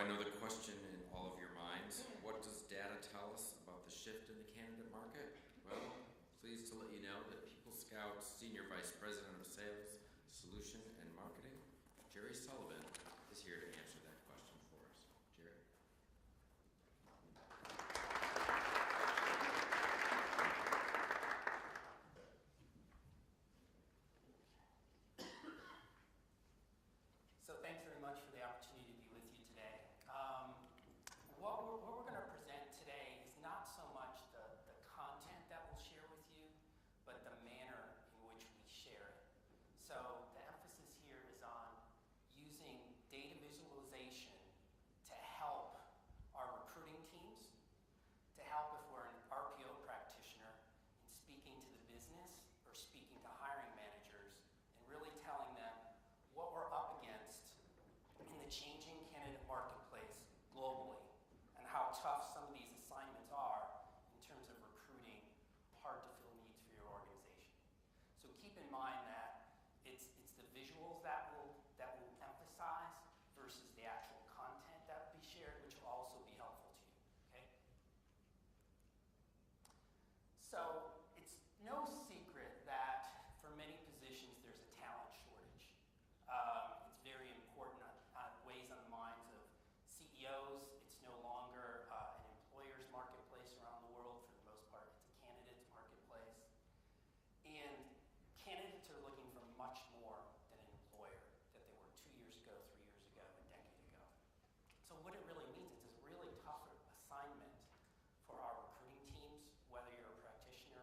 I know the question in all of your minds, what does data tell us about the shift in the candidate market? Well, pleased to let you know that PeopleScout's Senior Vice President of Sales, Solution, and Marketing, Jerry Sullivan, is here to answer that question for us. Jerry? So thanks very much for the opportunity to be with you today. What we're going to present today is not so much the content that we'll share with you, but the manner in which we share it. So the emphasis here is on using data visualization to help our recruiting teams, to help if we're an RPO practitioner in speaking to the business or speaking to hiring managers and really telling them what we're up against in the changing candidate marketplace globally and how tough some of these assignments are in terms of recruiting hard-to-fill needs for your organization. So keep in mind that it's the visuals that will emphasize versus the actual content that will be shared, which will also be helpful to you, okay? So it's no secret that for many positions there's a talent shortage. It's very important, weighs on the minds of CEOs. It's no longer an employer's marketplace around the world. For the most part, it's a candidate's marketplace. And candidates are looking for much more than an employer that they were 2 years ago, 3 years ago, a decade ago. So what it really means is it's a really tough assignment for our recruiting teams, whether you're a practitioner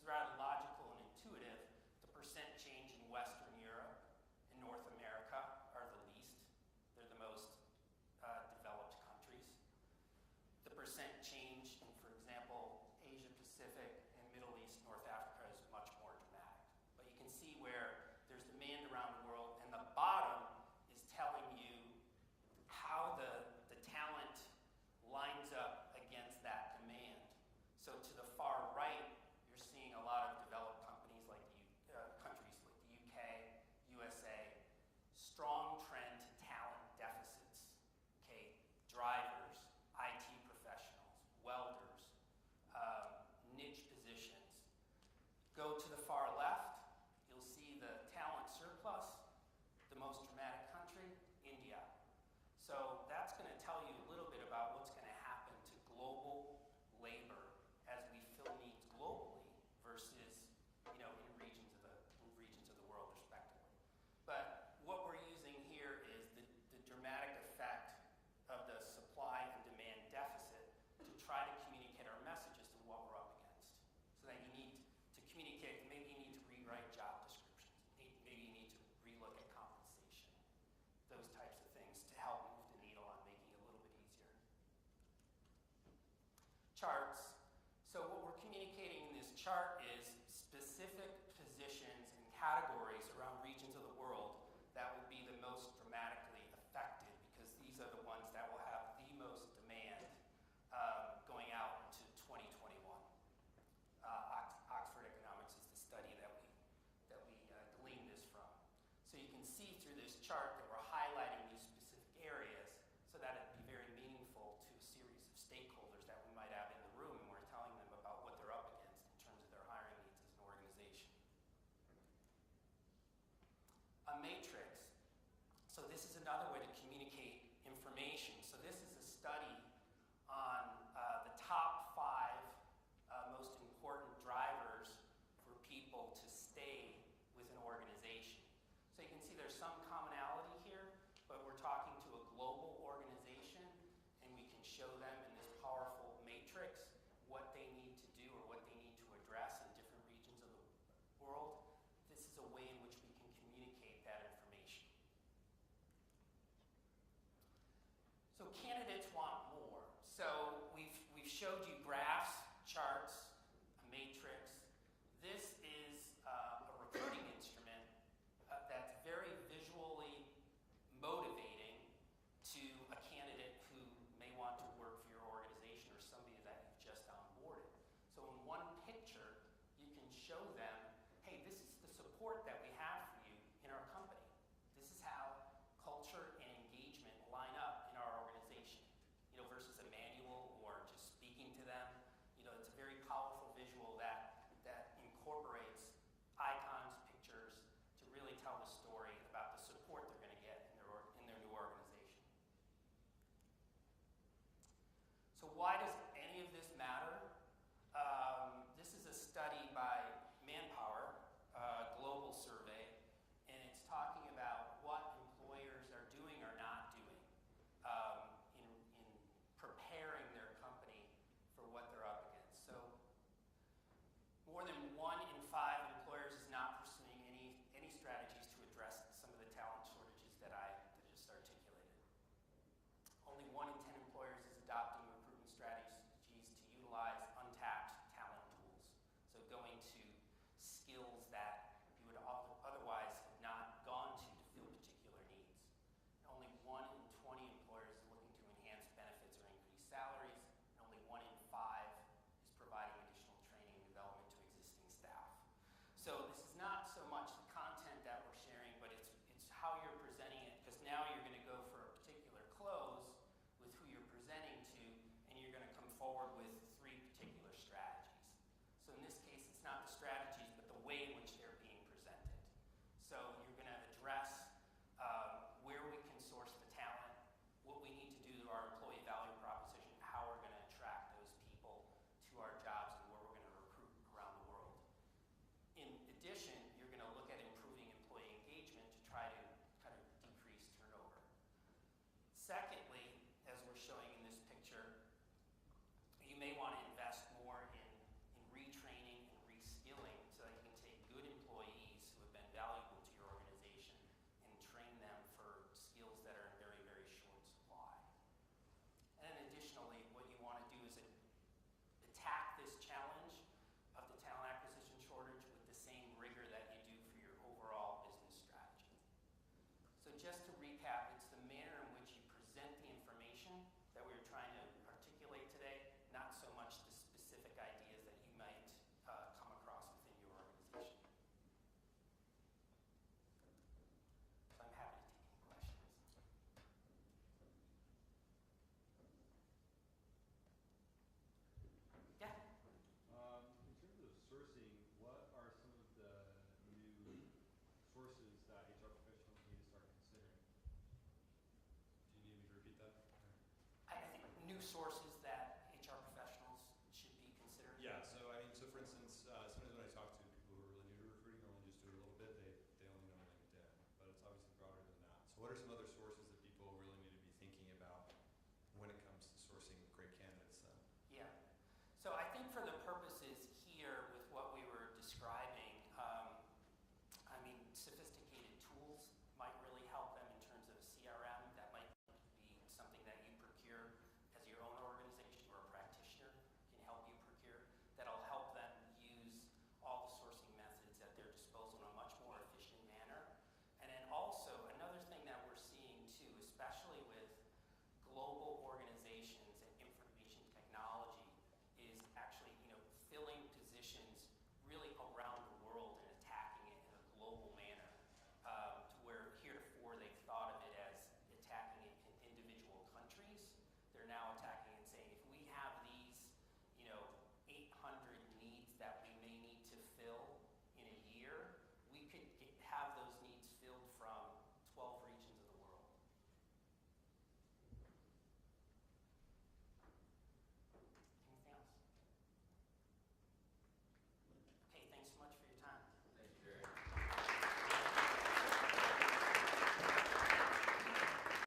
rather logical and intuitive. The percent change in Western Europe and North America are the least. They're the most developed countries. The percent change in, for example, Asia Pacific and Middle East, North Africa is much more dramatic. But you can see where there's demand around the world, and the bottom is telling you how the talent lines up against that demand. So to the far right, you're seeing a lot of developed companies like countries like the UK, USA, strong trend to talent deficits. Okay, drivers, IT professionals, welders, niche positions. Go to the far left, you'll see the talent surplus. The most dramatic country, India. So that's going to tell you a little bit about what's going to happen to global labor as we fill needs globally versus, in regions of the world, respectively. But what we're using here is the dramatic effect of the supply and demand deficit to try to communicate our messages to what we're up against. So that you need to communicate. Maybe you need to rewrite job descriptions. Maybe you need to relook at compensation. Those types of things to help move the needle on making it a little bit easier. Charts. So what we're communicating in this chart is specific positions and categories around regions of the world that will be the most dramatically affected, because these are the ones that will have the most demand going out into 2021. Oxford Economics is the study that we gleaned this from. So you can see through this chart that we're highlighting these specific areas so that it'd be very meaningful to a series of stakeholders that we might have in the room, and we're telling them about what they're up against in terms of their hiring needs as an organization. A matrix. So this is another way to communicate information. So this is a study on the top 5 most important drivers for people to stay with an organization. So you can see there's some commonality here, but we're talking to a global organization, and we can show them in this powerful matrix what they need to do or what they need to address in different regions of the world. This is a way in which we can communicate that information. So candidates want more. So we've showed you graphs, charts, a matrix. This is a recruiting instrument that's very visually motivating to a candidate who may want to work for your organization or somebody that you've just onboarded. So in one picture, you can show them, hey, this is the support that we have for you in our company. This is how culture and engagement line up in our organization, versus a manual or just speaking to them. It's a very powerful visual that incorporates icons, pictures, to really tell the story about the support they're going to get in their new organization. So why does any of this matter? This is a study by Manpower sources that HR professionals should be considering? Yeah, so I mean, so for instance, sometimes when I talk to people who are really new to recruiting or only just do it a little bit, they only know LinkedIn, but it's obviously broader than that. So what are some other sources that people really need to be thinking about when it comes to sourcing great candidates then? Yeah. So I